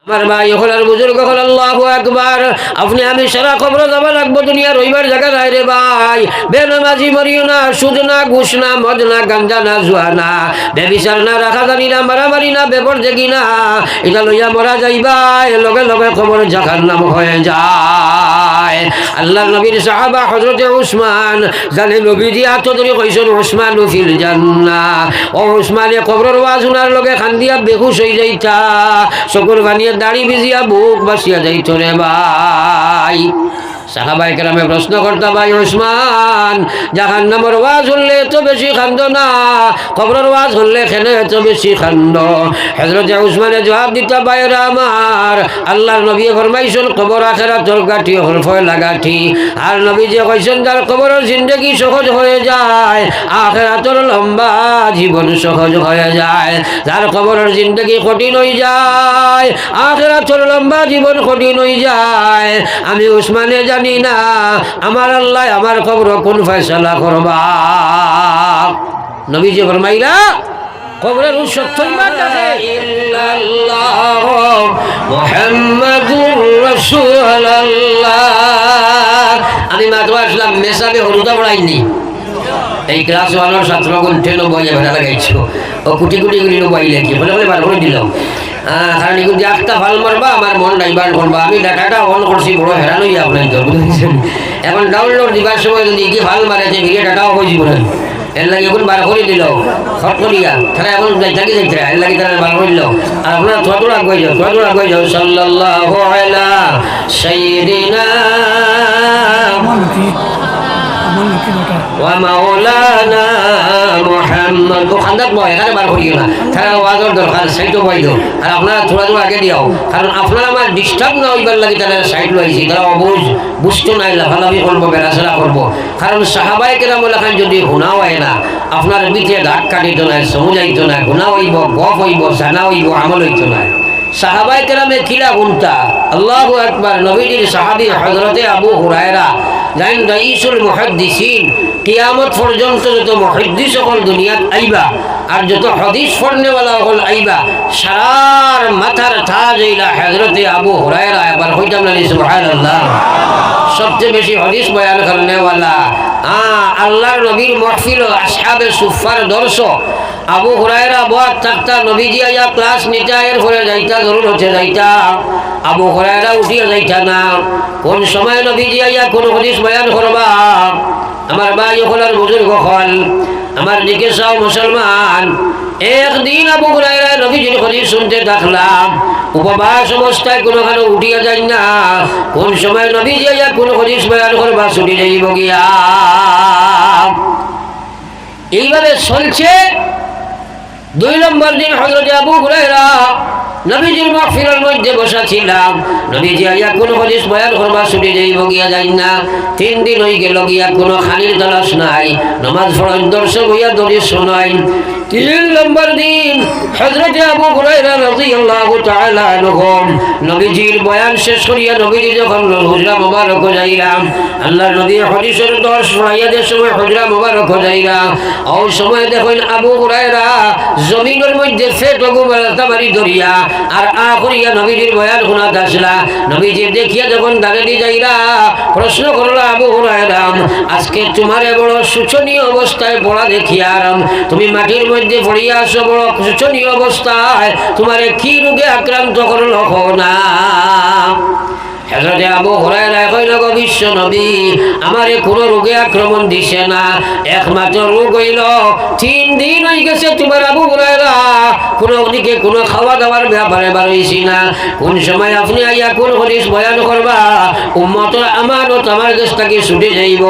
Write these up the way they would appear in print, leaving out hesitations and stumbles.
আমার ভাই হলার বুজুর্গ হল আল্লাহু আকবার। আপনি আমি সারা খবর যাবা লাগবো, দুনিয়া রইবার জায়গা নাই রে ভাই। বেনামাজি মরিও না, সুদ না, ঘুষ না, মদ না, গাঞ্জা না, জুয়া না, বেবিচার না, রাখাদারি না, মারামারি না, বেপরদেগি না, এটা লইয়া মরা যাইবা লগে লগে খবর জাহান্নাম হয়ে যায়। আল্লাহর নবীর সাহাবা হযরতে উসমান জানে নবীজি আত্মদরি কইছেন উসমান ফিল জান্নাহ। ও উসমানে কবরের ওয়াজ শোনার লগে খান্দিয়া বেহুশ হয়ে যাইতা, চকুর বানিয়ে দাড়ি ভিজিয়া বুক বাসিয়া যাইত রে ভাই। সাহাবায়ে কেরামে প্রশ্ন করতা, ভাই উসমান, জাহান্নামের ওয়াজ শুনলে এত বেশি খান্দ না, কবরের ওয়াজ শুনলে কেন এত বেশি খান্দ? হযরতে উসমানে জবাব দিতা, ভাইরা আমার, আল্লাহর নবী ফরমাইছেন কবর আখিরাতের গাঠি হল ফয়লা গাঠি। আর নবী যে কইছেন যার কবরের জিন্দেগি সহজ হয়ে যায়, আখিরাতের লম্বা জীবন সহজ হয়ে যায়। যার কবরের জিন্দেগি কঠিন হয়ে যায়, আখিরাতের লম্বা জীবন কঠিন হয়ে যায়। আমি উসমানে জানি না আমার আল্লাহ আমার কবর কোন ফয়সালা করবা। নবী যে ফরমাইলা কবরের সত্যই মানতে ইল্লাল্লাহ মুহাম্মাদুর রাসূলুল্লাহ। আমি মাত্র আসলাম, মেসাবে হলুদা পড়াইনি। এই ক্লাস ওয়ানের ছাত্রগুণ ট্রেনও বইয়ে ভেড়া লাগাইছো, ও কুটি কুটি গুলি বইলে কি বলে বলে বার করে দিলাম। কারণ এগুলো যে একটা ভাল মারবা আমার মন ডাইভার্ট করবা। আমি ডাটাটা অন করছি, বড় হেরান হইয়া আপনার তো বুঝেছেন। এখন ডাউনলোড দিবার সময় যদি কি ভাল মারেছে ভিডিও ডাটাও হয়ে যাব না, এর লাগে এখন বার করে দিল হট করিয়া তারা এখন যাইতাকি যাইতে এর লাগে তারা বার করে দিল। আর আপনারা থোড়া থোড়া আগে যাও, থোড়া থোড়া আগে যাও। সাল্লাল্লাহু আলা সাইয়্যিদিনা ওয়া মাওলানা মুহাম্মদ। তো খান্দাত বয় এখানে বার করিও না, তারা ওয়াজের দরকার সাইডও বই দাও। আর আপনারা থোড়া থোড়া আগে দিও, কারণ আপনারা আমার ডিস্টার্ব না হইবার লাগে তারা সাইড লইছি। তারা অবুঝ বুঝতো নাই, লাফালাফি করবো, বেড়াচেরা করবো। কারণ সাহাবায়ে কেরাম লেখান যদি গুনাহ হয় না, আপনার বিচে দাগ কাটিত না, সমুজাইত না, গুনাহ হইব, গপ হইব, জানা হইব, আমল হইত না। সাহাবায়ে কেরামে কিলা গুনতা, আল্লাহু আকবার। নবীজির সাহাবী হযরতে আবু হুরায়রা জানেন রাইসুল মুহাদ্দিসিন, কিয়ামত পর্যন্ত যত মুহাদ্দিস সকল দুনিয়াত আইবা আর যত হাদিস পড়নেওয়ালা সকল আইবা, সারার মাথার তাজ হইলা হযরতে আবু হুরায়রা। একবার কইতাম না সুবহানাল্লাহ। সবচেয়ে বেশি হাদিস বয়ান করনেওয়ালা আল্লাহর নবীর মাহফিল আসহাবে সুফার দর্শ আবু হুরায়রা বয়াত থাকতা, নবীজি আইয়া ক্লাস নিতা, এর পরে যাইতা, জরুর হচ্ছে যাইতা, আবু হুরায়রা উঠিয়া যাইতা না। কোন সময় নবীজি আইয়া কোন হাদিস বয়ান করবা, আমার ভাই হলার বুজুর্গ হল, আমার দিকে সব মুসলমান। একদিন আবু হুরায়রা নবীজির হাদিস শুনতে থাকলাম, উপবাস অবস্থায় কোনোখানে উঠিয়া যাই না। কোন সময় নবীজি আইয়া কোন হাদিস বয়ান করবা, ছুটি যাইব গিয়া। এইভাবে চলছে। 2 নম্বর দিন হযরত আবু হুরায়রা নবীজির মাহফিলের মধ্যে বসা ছিলাম, নবীজি আইয়া কোন হাদিস বয়ান করবা, ছুটি যাইব গিয়া যাই না। 3 দিন হয়ে গেল গিয়া, কোনো খানির তালাশ নাই, নামাজ পড়ার দর্শক হইয়া দরিস শোনাই। 3 নম্বর দিন হযরত আবু হুরায়রা রাদিয়াল্লাহু তাআলা আনহু নবীজির বয়ান শেষ করিয়া নবীজি যখন হুজরা মুবারক যাইলাম, আল্লাহর নবীর হাদিসের দর্শ শোনাইয়া যে সময় হুজরা মুবারক যাইলাম, ওই সময় দেখেন আবু হুরায়রা জমিনের মধ্যে ফেটো গুবালতা মারি ধরিয়া আর করিয়া নবীজির বয়ান শোনাত আসলা। নবীজি দেখিয়া যখন দাঁড়িয়ে যাইরা প্রশ্ন করলো, আবু হুরায়রা, আজকে তোমারে বড় শোচনীয় অবস্থায় পড়া দেখিয়া তুমি মাটির মধ্যে পড়িয়া আসো, বড় শোচনীয় অবস্থায়, তোমারে কি রোগে আক্রান্ত করলো না? হযরত আবু হুরায়রা কইল, গো বিশ্ব নবী, আমারে কোনো রোগে আক্রমণ দিছে না, একমাত্র রোগ হইল 3 দিন হয়ে গেছে তোমার আবু হুরায়রা কোনো দিকে কোনো খাওয়া দাওয়ার ব্যাপারে বাড়াইছি না। কোন সময় আপনি আইয়া কোন হাদিস বয়ান করবা, উম্মতের আমানত আমার কাছ থেকে ছুটে যাইব।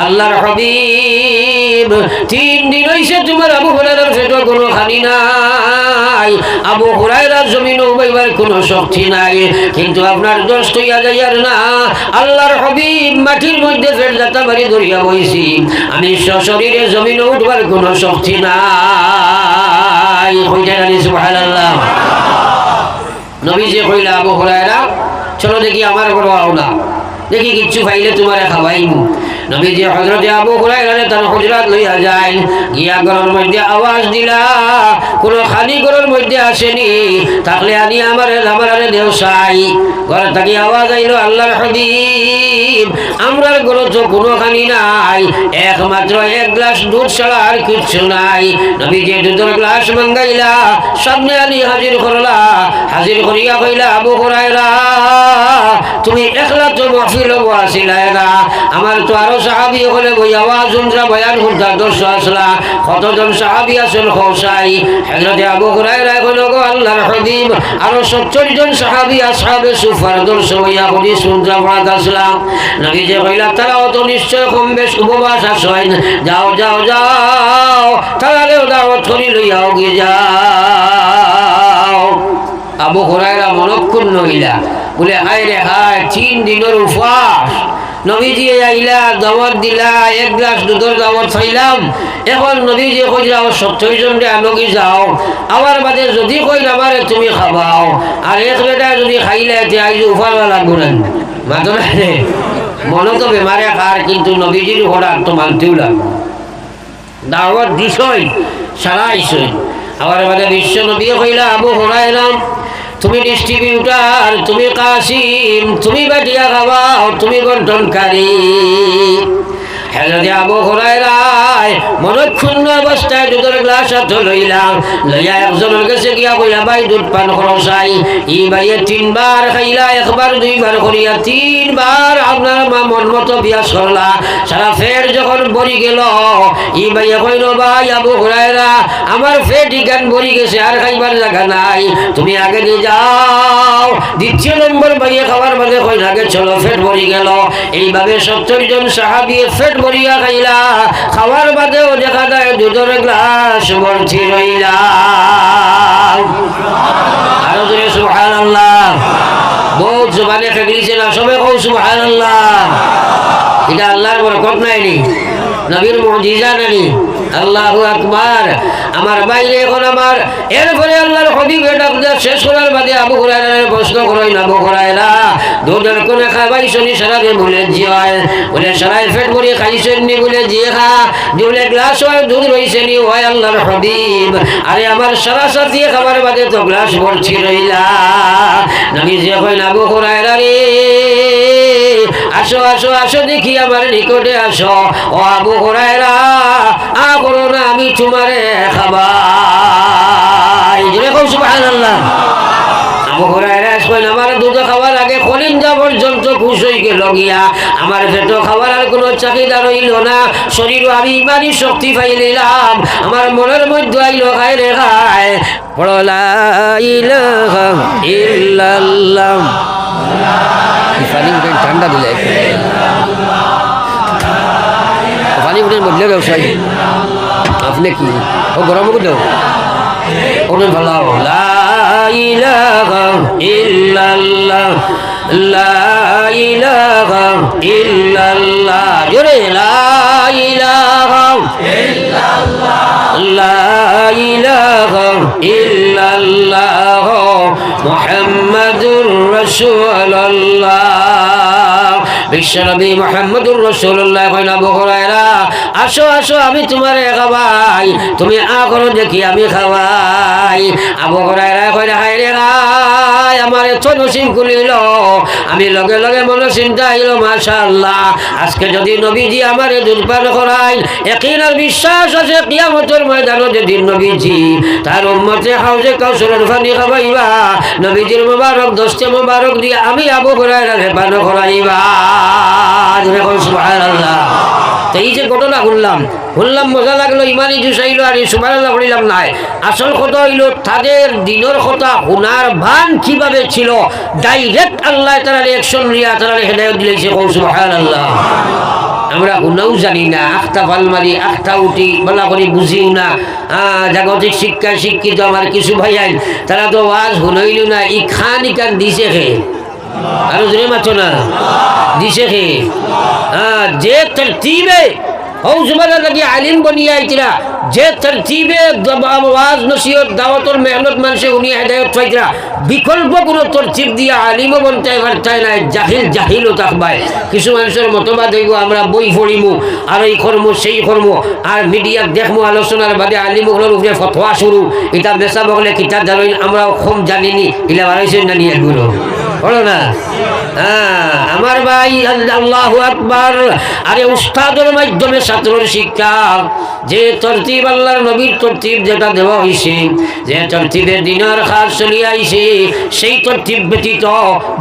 আল্লাহর হাবিব 3 দিন হইছে তোমার আবু হুরায়রার পেটে কোনো খানি নাই, আবু হুরায়রার জমিনে উবাইবার কোনো শক্তি নাই, কিন্তু আপনার দোষ হইয়া যাইয়ার না। আল্লাহর হাবিব মাটির মধ্যে ফের জাতা বাড়ি ধরিয়া বইছি, আমি সশরীরে জমিনে উঠবার কোনো শক্তি নাই। সুবহানাল্লাহ। নবীজি কইলা, আবু হুরায়রা চলো দেখি আমার ঘরে আও না। দেখি কিচ্ছু পাইলে তোমারে খাওয়াইব। নবীজি হযরতে আবু হুরায়রা তার হুজরাত লইয়া যায়, গিয়া ঘরের মধ্যে আওয়াজ দিলা, কোন খালি ঘরের মধ্যে আসেনি, থাকলে আনি আমারে দেও চাই। ঘর থেকে আওয়াজ আইলো, আল্লাহর হাবিব আমরার ঘরে তো কোনো খানি নাই, একমাত্র এক গ্লাস দুধ ছাড়া আর কিচ্ছু নাই। নবীজি দুধের গ্লাস মাঙ্গাইলা, সামনে আনি হাজির করলা, হাজির করিয়া কইলা, আবু হুরায়রা তুমি একলা তো মাহফিল বসিলা না, আমার তো আরো সাহাবী হলে বই আওয়াজ শুনরা বয়ান করতা দর্শ আসলা, কতজন সাহাবী আসল খোসাই। হযরত আবু হুরায়রা কইল, গো আল্লাহর হাবিব আরো 70 জন সাহাবী আসহাবে সুফার দর্শ হইয়া বলি শুনরা পড়াত আসলাম। নবীজি কইলা, তারাও তো নিশ্চয় কম বেশ উপবাস আসেন, যাও যাও যাও তারারেও দাওয়াত করি লইয়াও গিয়ে যাও। আবু হুরায়রা মনক্ষুণ্ণ হইলা, বলে হায় রে হায় 3 দিনের উপবাস, নবীজি আইলা দাওয়াত দিলা, এক গ্লাস দুধের দাওয়াত পাইলাম, এখন নবীজি কইলা 70 জনকে আনকি যাও, আমার বাদে যদি কই আমারে তুমি খাবাও, আর এক বেটা যদি খাইলে আইজ উফারবা লাগবো না, মাতো না রে, মনে তো বেমারে খার, কিন্তু নবীজির হঠাৎ তো মানতেও লাগবে। দাওয়াত দিছই সারা আইসই, আমার বাদে বিশ্ব নবী কইলা, আবু হুরায়রা তুমি ডিস্ট্রিবিউটার, তুমি কাসিম, তুমি বাটিয়া খাওয়াও, তুমি বন্টনকারী। হযরত আবু হুরায়রা মনক্ষুণ্ণ অবস্থায় দুধের গ্লাস হাতে লইলাম, লইয়া একজনের কাছে গিয়া কইলা, ভাই দুধ পান করো চাই। ই ভাইয়ে 3 বার খাইলা, একবার 2 বার করিয়া 3 বার আপনার মা মন মতো বিয়াস করলা, সারা ফের যখন ভরি গেল, ই ভাইয়ে কইল, ভাই আবু হুরায়রা আমার ফেট ইগান ভরি গেছে, আর খাইবার জায়গা নাই, তুমি আগে নিয়ে যাও। 2য় নম্বর ভাইয়ে খাবার বাদে কইল, আগে চলো ফেট ভরি গেল। এইভাবে 70 জন সাহাবী ফেট ভরিয়া খাইলা, খাওয়ার বাদেও দেখা যায় দুধের গ্লাস ভর্তি রইলা। আরো জোরে সুবহানাল্লাহ, বহুত জবানে খেগলিছে না, সবে কও সুবহানাল্লাহ। এটা আল্লাহর বরকত নাইনি, নবীর মুজিজা নাইনি, আল্লাহু আকবার। আমার বাইরে এখন আমার এরপরে আল্লাহর হাবিবের ডাক শেষ করার বাদে আবু হুরায়রা প্রশ্ন করেন, আবু হুরায়রা দুধের কোনে খাইবাইছনি সারাকে বলে জিয়, বলে সারাই ফেট ভরে খাইছেন নি, বলে জিয়ে খা, বলে গ্লাস হয় দুধ রইছে নি, হয় আল্লাহর হাবিব আরে আমার সারা সাথে খাবার বাদে তো গ্লাস ভরছি রইলা। নবী যে কইন, আবু হুরায়রা রে আসো আসো আসো দেখি আমার নিকটে আসো, ও আবু হুরায়রা আ করো না, আমি তোমারে খাবাই। সুবহানাল্লাহ। আবু হুরায়রা কইন, আমার দুধ খাওয়ার আগে কলিজা পর্যন্ত খুশ হয়ে গেল গিয়া, আমার পেট খাওয়ার আর কোনো চাহিদা রইল না, শরীর আমি ইমানি শক্তি পাইলাম, আমার মনের মধ্যে আইলো খায় রে খায়, বড় লা ইলাহা ইল্লাল্লাহ। পানি উঠে ঠান্ডা দিলে, পানি উঠে বদলে ব্যবসায়ী আপনি কি ও গরম করে দাও, ওটা ভালো। লা ইলাহা ইল্লাল্লাহ, লা ইলাহা ইল্লাল্লাহ, জোরে লা ইলাহা ইল্লাল্লাহ, লা ইলাহা ইল্লাল্লাহ মুহাম্মাদুর রাসূলুল্লাহ। বিশ্বনবী মুহাম্মদুর রাসূলুল্লাহ কইনা, আবু হুরায়রা আসো আসো আমি তোমারে খাওয়াই, তুমি আ করো দেখি আমি খাওয়াই। আবু হুরায়রা কইনা, হায় রে হায় আমার এত নসিব খুলিল, আমি লগে লগে মনে চিন্তা আইল, মাশাআল্লাহ আজকে যদি নবীজি আমার দুধ পান করাই, ইয়াকিন আর বিশ্বাস আছে কিয়ামতের ময়দানে যেদিন নবীজি তার উম্মতে হাউজে কাউসারের পানি খাওয়াইবা, নবীজির মোবারক দস্তে মোবারক দিয়ে আমি আবু হুরায়রা পান করাইবা। সুবহানাল্লাহ। তো এই যে ঘটনা শুনলাম মজা লাগলো, ইমানি জুসাইলো, আর সুবহানাল্লাহ বলিলাম নাই। আসল কথা হইল তাদের দিনের কথা শোনার ভান কিভাবে ছিল, ডাইরেক্ট আল্লাহ তাআলা অ্যাকশন নিয়া তারা হেদায়েত দিয়েছে। সুবহানাল্লাহ। আমরা শুনাও জানি না, আখতা ফালমারি আখতা উঠি বলা করি বুঝিও না। জাগতিক শিক্ষায় শিক্ষিত আমার কিছু ভাই আইন, তারা তো ওয়াজ শুনাইল না, ই খান ইকান দিছে খে, আরো জোরে মাত্র না দিছে খে। যে তরতিবে হৌ জমানার লাগি আলিম বনিয়া আইতিরা যে তরতিবে আওয়াজ নসিহত দাওয়াতর মেহনত মানুষে উনি হেদায়ত পাইতিরা বিকল্প কোনো তরতিব দিয়া আলিমও বনতে পারতাই নাই জাহিলও থাকবায় কিছু মানুষের মতবাদ হইব আমরা বই পড়িমু আর এই কর্ম সেই কর্ম আর মিডিয়াত দেখমু আলোচনার বাদে আলিমগুলোর উপরে ফতোয়া শুরু এটা বেচা বগলে কিতাব জানি আমরা কম জানিনি ইলা বাড়াইছেন না নিয়ে এগুলো বলো না আমার ভাই আল্লাহু আকবার আরে উস্তাদের মাধ্যমে ছাত্রের শিক্ষা যে তরতিব আল্লাহর নবীর তরতিব যেটা দেওয়া হয়েছে যে তরতিবে দিনের কাজ চলে আইছে সেই তরতিব ব্যতীত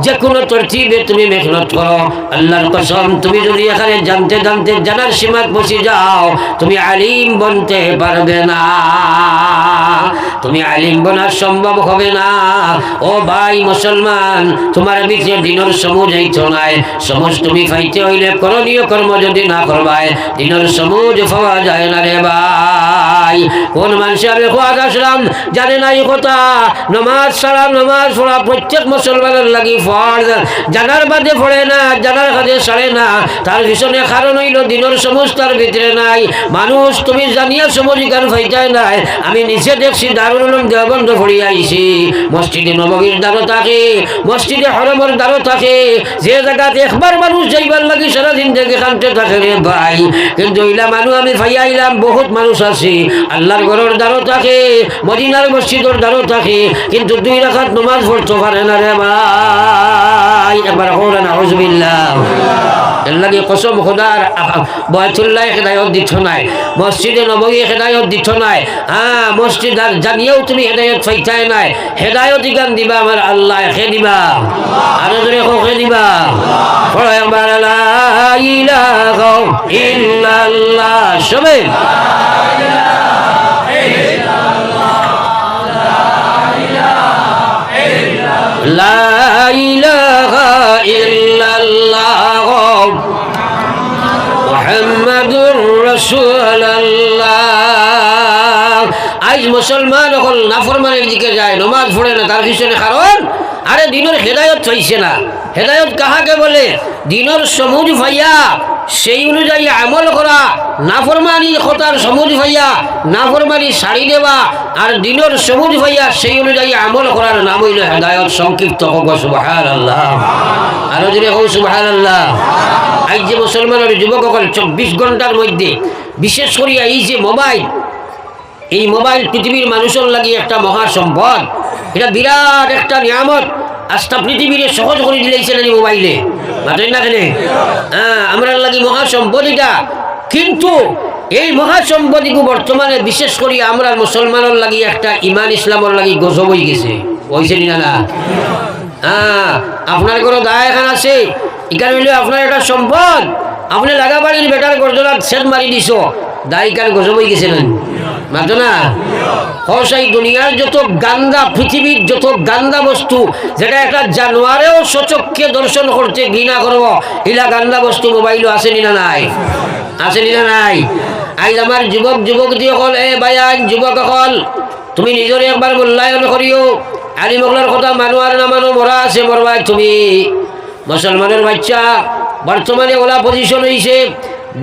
যে কোনো তরতিবে তুমি মেহনত করো আল্লাহর কসম তুমি যদি এখানে জানতে জানতে জানার সীমাত পৌঁছে যাও তুমি আলিম বনতে পারবে না তুমি আলিম বনা সম্ভব হবে না ও ভাই মুসলমান তোমার ভিতরে দিনের সমুজ হইতো নাই সমুজ তুমি পাইতে হইলে করণীয় কর্ম যদি না করবাই দিনের সমুজ পাওয়া যায় না রে ভাই কোন মানুষে আমি খোয়াজ আসলাম জানে না এই কথা নমাজ ছাড়া নমাজ পড়া প্রত্যেক মুসলমানের লাগি ফরজ জানার বাদে পড়ে না জানার কাজে সারে না তার পিছনে কারণ হইল দিনের সমুজ তার ভিতরে নাই মানুষ তুমি জানিয়া সমুজ গান ফাইতাই নাই আমি নিচে দেখছি দারুল উলুম দেওবন্দ পড়ি আইছি মসজিদে নববীর দ্বারও থাকে মসজিদে হরমের দ্বারও থাকে যে জায়গাতে একবার মানুষ যাইবার লাগি সারাদিন থেকে কানতে থাকে রে ভাই কিন্তু ইলা মানুষ আমি ভাইয়া আইলাম বহুত মানুষ আছে আল্লাহর ঘরের দ্বারও থাকে মদিনার মসজিদের দ্বারও থাকে কিন্তু 2 রাকাত নামাজ পড়তে পারে না রে ভাই একবার হোলা নাউজুবিল্লাহ আল্লাহর কসম খোদার বাইতুল্লাহ হেদায়েত দিত নাই মসজিদে নববী হেদায়েত দিত নাই মসজিদ আর জানিয়েও তুমি হেদায়েত পাইতাই নাই হেদায়েত গান দিবা আমার আল্লাহ হে দিবা আর জোরে হে দিবা পড়ো একবার লা ইলাহা ইল্লাল্লাহ সবে লা ইলাহা ইল্লাল্লাহ মুহাম্মাদুর রাসূলুল্লাহ আজ মুসলমান হল নাফরমানের দিকে যায় নামাজ পড়ে না তার পিছনে কারণ আরে দিনের হেদায়েত পাইছে না হেদায়েত কাহাকে বলে দিনের সমুজ ভাইয়া সেই অনুযায়ী আমল করা নাফরমানি কথার সমুজ ভাইয়া নাফরমানি ছাড়ি দেওয়া আর দিনের সমুজ ভাইয়া সেই অনুযায়ী আমল করার নাম হইল হেদায়েত সংক্ষিপ্ত হোক সুবহানাল্লাহ আরো যদি হোক সুবহানাল্লাহ আজ যে মুসলমানের যুবকসকল 24 ঘন্টার মধ্যে বিশেষ করিয়া এই যে মোবাইল এই মোবাইল পৃথিবীর মানুষের লাগি একটা মহা সম্পদ এটা বিরাট একটা নিয়ামত আস্থা পৃথিবীর সহজ করে দিলেছেন এই মোবাইলে মাত্রই না কেন আমরা লাগি মহা সম্পদ এটা কিন্তু এই মহা সম্পদকে বর্তমানে বিশেষ করে আমরা মুসলমানের লাগি একটা ইমান ইসলামের লাগি গজব হয়ে গেছে হয়েছে না আপনার কোনো দায় এখান আছে এখানে হইলে আপনার একটা সম্পদ আপনি লাগা বাড়ির বেটার গর্জনার সেট মারি দিছ দায় কান গজব হয়ে গেছে না মাত্র না হসাই দুনিয়ার যত গান্দা পৃথিবীর যত গান্দা বস্তু যেটা একটা জানোয়ারেও সচক্ষে দর্শন করতে ঘৃণা করব ইলা গান্দা বস্তু মোবাইলও আসেনি না নাই আসেনি না নাই আজ আমার যুবক যুবতী হল এ বায়ান যুবক হল তুমি নিজরে একবার মূল্যায়ন করিও আলী মোগলার কথা মানো আর না মানো মরা আছে মরবাই তুমি মুসলমানের বাচ্চা বর্তমানে ওলা পজিশন হয়েছে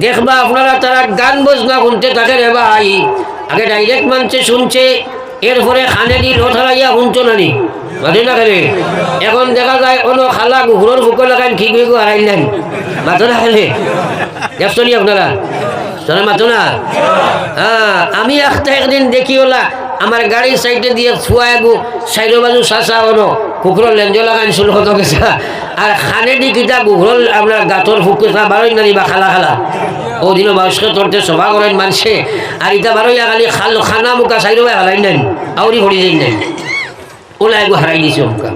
দেখবা আপনারা তারা গান বজনা শুনতে থাকে রে ভাই আগে ডাইরেক্ট মানছে শুনছে এরপরে খানে দি লোট হারাইয়া শুনছো নানি মাঝে না খেলে এখন দেখা যায় কোনো খালা গুহরের বুকর লাগান ঠিক হয়ে হারাইলেন মাথো না খেলে দেখছো নি আপনারা মাথো না আমি একটা একদিন দেখি ওলা আমার গাড়ির সাইডে দিয়ে ছুয়াই গো সাইডের বাজু চাষা হলো কুকুরের লেঞ্জ লাগান শুরু হতো গেছে আর খানে দি কিতা কুকুরের আমরা গাঁতর ফুকে বারোই নানি বা খালা খালা ওদিনও বয়স্ক তোরতে সভা করেন মানুষে আর ইটা বারোই খালি খাল খানা মুখা সাইডে হারাই নেন আউরি ভরি যাই নেন ওলা এগো হারাই দিছে মুখা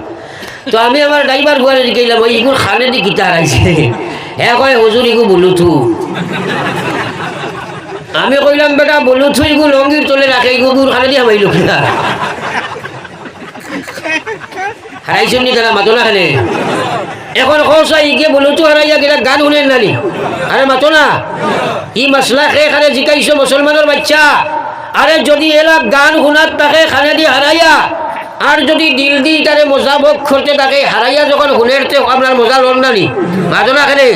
তো আমি আমার ড্রাইভার ঘরে গেলাম ওই ইগুর খানে দি কিতা হারাইছে হ্যাঁ কয় হজুর ইগু বলুথু আমি কইলাম বেটা বলুথু ইগু লঙ্গির তোলে রাখে ইগুর খানে দি হামাইল না হারাইছেন নি তারা মাতো না খানে এখন কৌশা ইকে বলুথু হারাইয়া কিনা গান শুনেন নানি আরে মাতো না ই মশলা খেয়ে খানে জিকাইছো মুসলমানের বাচ্চা আরে যদি এলা গান শুনার তাকে খানে দি হারাইয়া আর যদি দিল দি তারে মজা ভোগ করতে থাকে হারাইয়া যখন হুনেরতে আপনার মজা লন নানি মাঝো না খেলে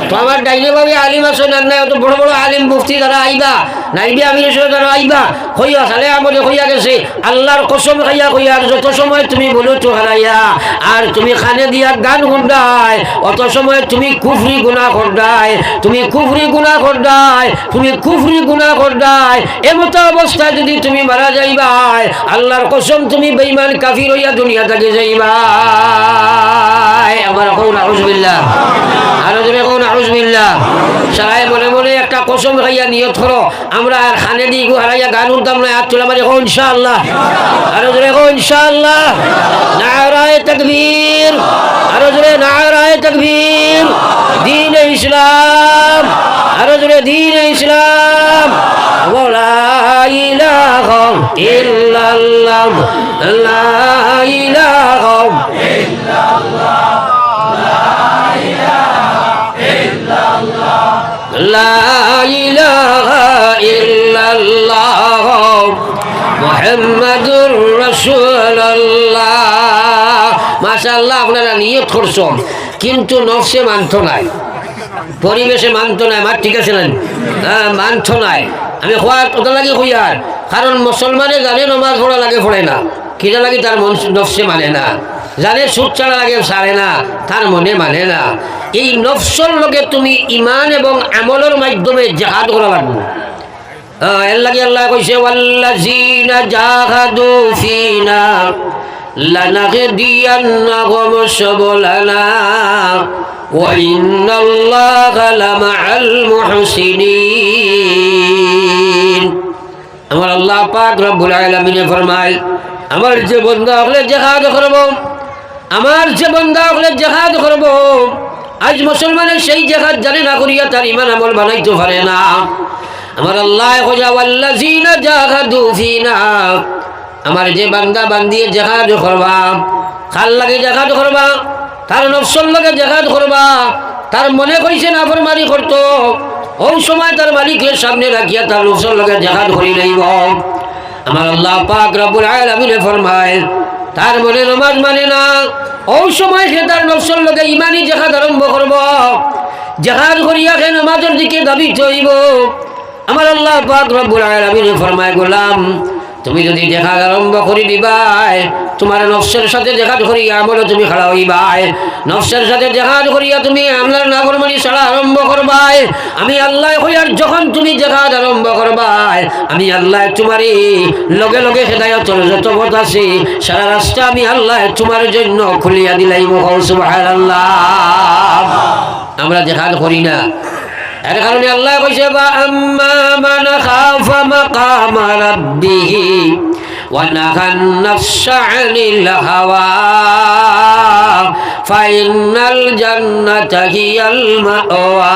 তো আমার ডাইনে ভাবে আলিম আছে না নাই অত বড় বড় আলিম মুফতি যারা আইবা নাইবি আমির যারা আইবা হইয়া খালে আমাদের হইয়া গেছে আল্লাহর কসম খাইয়া কইয়া যত সময় তুমি বলো তো হারাইয়া আর তুমি খানে দিয়া গান শুনদাই অত সময় তুমি কুফরি গুনাহ করদাই তুমি কুফরি গুনাহ করদাই তুমি কুফরি গুনাহ করদাই এমত অবস্থায় যদি তুমি মারা যাইবাই আল্লাহর কসম তুমি বেঈমান কাফির হইয়া দুনিয়া থেকে যাইবা আমার কোন আউযুবিল্লাহ আর যদি কোন আউযুবিল্লাহ সবাই মনে মনে একটা কসম খাইয়া নিয়ত করো আমরা আর খানে দি হারাইয়া গান উঠতাম না হাত তোলা মারি কোন ইনশাআল্লাহ আর যদি কোন ইনশাআল্লাহ নারায়ে তাকবীর আর যদি নারায়ে তাকবীর দ্বীন ইসলাম আর যদি দ্বীন ইসলাম লা ইলাহা ইল্লাল্লাহ লা ইলাহা ইল্লাল্লাহ লা ইলাহা ইল্লাল্লাহ মুহাম্মাদুর রাসূলুল্লাহ মাশাআল্লাহ আপনারা নিয়ত করছেন কিন্তু নফসে মানত নাই পরিবেশে মানত নাই মার ঠিক আছে না মানত নাই আমি খোয়ার কথা লাগে খুঁয়ার কারণ মুসলমানে জানে নমাজ পড়া লাগে পড়ে না কিনা লাগে তার মন নফসে মানে না জানে সুদ ছাড়া লাগে সারে না তার মনে মানে না এই নফসর লগে তুমি ইমান এবং আমলের মাধ্যমে জিহাদ করা লাগবে এর লাগে আল্লাহ কইছে ওয়াল্লাযিনা জাহাদু ফিনা লানাহদিয়ান্নাহুম সুবুলানা ওয়া ইন্নাল্লাহা লামাআল মুহসিনিন আমার আল্লাহ পাক রব্বুল আলামিন ফরমায় আমার যে বান্দা হলে জিহাদ করব আমার যে বান্দা হলে জিহাদ করব আজ মুসলমানের সেই জিহাদ জানে না করিয়া তার ঈমান আমল বানাইতে পারে না আমার আল্লাহ কইয়া ওয়াল্লাযিনা জাহাদু ফিনা আমার যে বান্দা বান্দিয়ে জিহাদ করবা কার লাগে জিহাদ করবা তার নফসের লগে জিহাদ করবা তার মনে কইছে নাফরমানি করতো ওই সময় তার মালিকের সামনে রাখিয়া তার নফসের লগে জিহাদ করি লইব আমার আল্লাহ পাক রব্বুল আলামিন ফরমায় তার মনে নামাজ মানে না ওই সময় সে তার নফসের লগে ইমানি জিহাদ আরম্ভ করব জিহাদ করিয়া সে নামাজের দিকে দাবিত হইব আমার আল্লাহ পাক রব্বুল আলামিন ফরমায় গোলাম তুমি যদি জিহাদ আরম্ভ করি দিবাই তোমার নফসের সাথে জিহাদ করিয়া আমল তুমি খাড়া হইবাই নফসের সাথে জিহাদ করিয়া তুমি আমলার নাফরমানি ছাড়া আরম্ভ করবাই আমি আল্লাহ হইয়ার যখন তুমি জিহাদ আরম্ভ করবাই আমি আল্লাহ তোমারই লগে লগে হেদায়েতের যত পথ আছে সারা রাস্তা আমি আল্লাহ তোমার জন্য খুলিয়া দিলাইব সুবহানাল্লাহ আমরা জিহাদ করি না এর কারণে আল্লাহ কইছে বা আম্মা মান খাফা মাকামা রাব্বিহি ওয়া নাহান নাফসা আনিল হাওয়া ফাইনাল জান্নাতা হিয়াল মাওয়া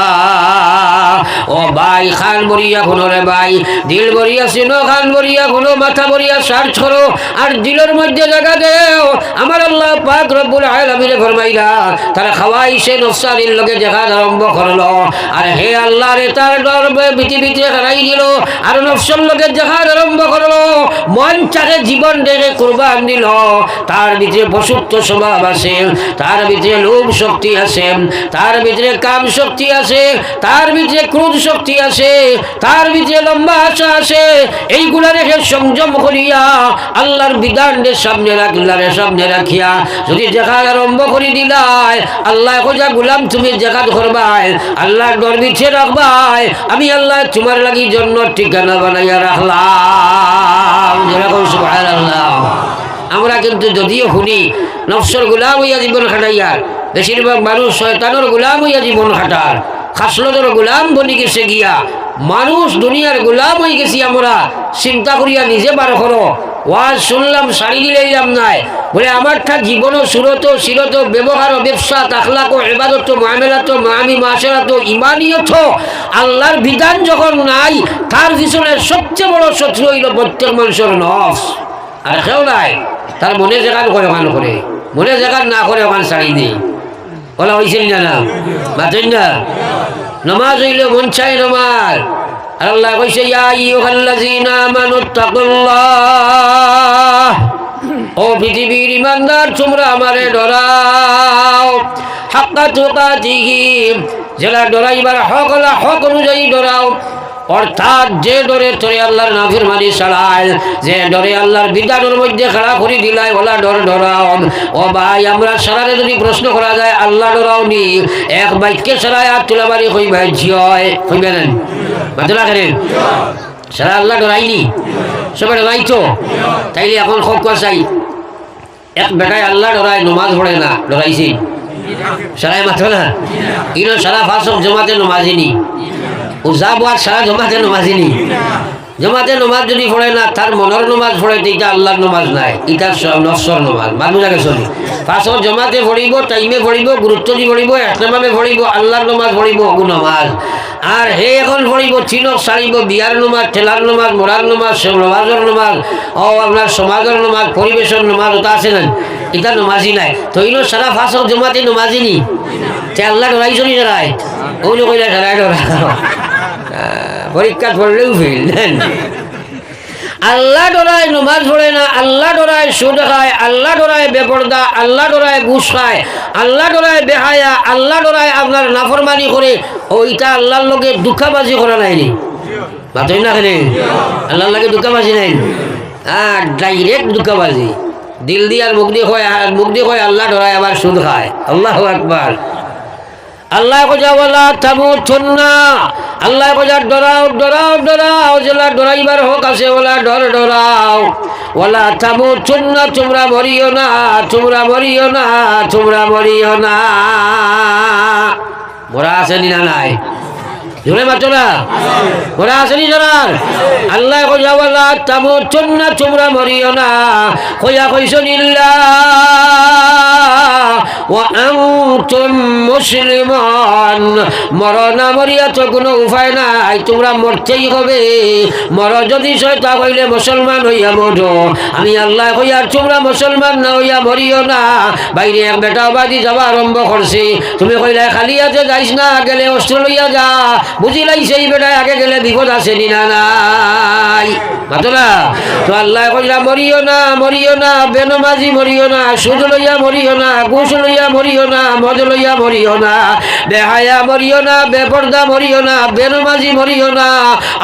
ও ভাই খান বরিয়া কোন রে ভাই দিল বরিয়া সিনো খান বরিয়া কোন মাথা বরিয়া সার্চ করো আর দিলের মধ্যে জায়গা দেও আমার আল্লাহ পাক রব্বুল আলামিন ফরমাইলা তারা খাওয়াইছে নফসানির লগে জিহাদ আরম্ভ করলো আর হে আল্লাহ রে তার ডর পৃথিবীতে হারাই দিল আর নফসের লগে জিহাদ আরম্ভ করলো মন চাহে জীবন দেখে কুরবান দিল তার ভিতরে পশুত্ব স্বভাব আছে তার ভিতরে লোভ শক্তি আছে তার ভিতরে কাম শক্তি আছে তার ভিতরে ক্রোধ শক্তি আছে তার ভিতরে লম্বা আশা আছে এইগুলা রেখে সংযম করিয়া আল্লাহর বিধানের সামনে রাখিয়া যদি জিহাদ আরম্ভ করে দিলাই আল্লাহ কইয়া গোলাম তুমি জিহাদ করবাই আল্লাহর ডর ভিতরে রাখবাই আমি আল্লাহ তোমার লাগি জন্য ঠিকানা বানাইয়া রাখলাম যেরকম সুবহানাল্লাহ আমরা কিন্তু যদিও শুনি নফসের গোলাম হইয়া জীবন খাটাইয়ার বেশিরভাগ মানুষ শয়তানের গোলাম হইয়া জীবন খাটার খাসলতের গোলাম বনি গেছে গিয়া মানুষ দুনিয়ার গোলাম হয়ে গেছি আমরা চিন্তা করিয়া নিজে বার করো ওয়াজ শুনলাম সারি দিলাম নাই বলে আমারটা জীবন সুরত শিরত ব্যবহার ব্যবসা তাখলাক ইবাদত মুআমালাত মাআমি মাশারাত ইমানিয়ত আল্লাহর বিধান যখন নাই তার পিছনে সবচেয়ে বড় শত্রু হইল প্রত্যেক মানুষের নফস আর কেউ নাই তার মনে জায়গা করে ওখান করে মনে জায়গা না করে ওখান সারি দিই বলা হয়েছিল না বাতেন না নমাজ হইল মন চাই নমাজ আল্লাহ কইছে ইয়া আইয়ুহাল্লাযীনা আমানুত্তাকুল্লাহ ও পৃথিবীর ইমানদার তোমরা আমারে ডরাও হাক্কা তুকাতিহি যারা ডরাইবার হক হলা হক অনুযায়ী ডরাও অর্থাৎ যে ডরে তোরে আল্লাহর নাফরমানি ছাড়ায় যে ডরে আল্লাহর বিধানের মধ্যে খাড়া করে দিলাই ওলা ডর ডরাও ও ভাই আমরা সারারে যদি প্রশ্ন করা যায় আল্লাহ ডরাও নি এক বাক্যে ছাড়ায় আর তুলাবাড়ি হইবে ঝিয় হইবে না মাতলা করেন সারা আল্লাহ ডরাইনি সবাই ডরাইতো তাইলে এখন খুব চাই এক বেটায় আল্লাহ ডরায় নমাজ পড়ে না ডরাইছি সারাই মাথো না ইনো সারা ফাঁসক জমাতে নমাজিনি উজা বোয়ার সারা জমাতে নমাজিনি জমাতে নমাজ যদি পড়ে না তার মনের নমাজ পড়ে এটা আল্লাহর নমাজ নাই এটা নফসর নমাজ মানুষ আগে চলি ফাঁসক জমাতে পড়িব টাইমে পড়িব গুরুত্ব দি পড়িব একনামে পড়িব আল্লাহর নমাজ পড়িব অগু নমাজ আর হে এখন পড়িব চিনক সারিব বিয়ার নমাজ ঠেলার নমাজ মোড়ার নমাজ নমাজের নমাজ ও আপনার সমাজের নমাজ পরিবেশের নমাজ ওটা আছে না এটা নমাজি নাই তো ইনো সারা ফাঁসক জমাতে নমাজি নি তে আল্লাহ ডরাই চলি ডরাই ওগুলো কইলা ডরাই ডরা পরীক্ষা পড়লেও ফেল আল্লাহ ডরায় নমাজ পড়ে না আল্লাহ ডরায় সুদ খায় আল্লাহ ডরায় বেপর্দা আল্লাহ ডরায় ঘুষ খায় আল্লাহ ডরায় বেহায়া আল্লাহ ডরায় আপনার নাফরমানি করে ওইটা আল্লাহর লগে দুঃখাবাজি করা নাইনি বাতই না খেলে আল্লাহর লগে দুঃখাবাজি নাই ডাইরেক্ট দুঃখাবাজি দিল দিয়ে আর মুখ দিয়ে হয় আল্লাহ ডরায় আবার সুদ খায় আল্লাহু আকবার আল্লাহ কজা ওয়ালা তামুতুন্না আল্লাহ কজা ডরাও ডরাও ডরাও যেলা ডরাইবার হক আছে ওলা ডর ডরাও ওয়ালা তামুতুন্না তোমরা মরিও না তোমরা মরিও না তোমরা মরিও না মরা আছে না নাই জোরে মাত্র না মরা আছে নি জোরার আল্লাহ কজা ওয়ালা তামুতুন্না তোমরা মরিও না কইয়া কইসনিল্লাহ وأنتم مسلمون মরনা মরিয়া তো কোনো উপায় নাই তোমরা মরতেই হবে মর যদি তা কইলে মুসলমান হইয়া মরো আমি আল্লাহ কইয়ার তোমরা মুসলমান না হইয়া মরিও না বাইরে এক বেটা বাদি যাওয়া আরম্ভ করছে তুমি কইলে খালি আছে যাইস না গেলে অস্ত্র লইয়া যা বুঝিলাই সেই বেটায় আগে গেলে বিপদ আছে নি না নাই মাতলা তো আল্লাহ কইলা মরিও না বেনমাজি মরিও না সুদ লইয়া মরিও না ঘুষ লইয়া মরিও না মদ লইয়া মরিও না বেহায়া মরিও না বেপর্দা মরিও না বেনমাজি মরিও না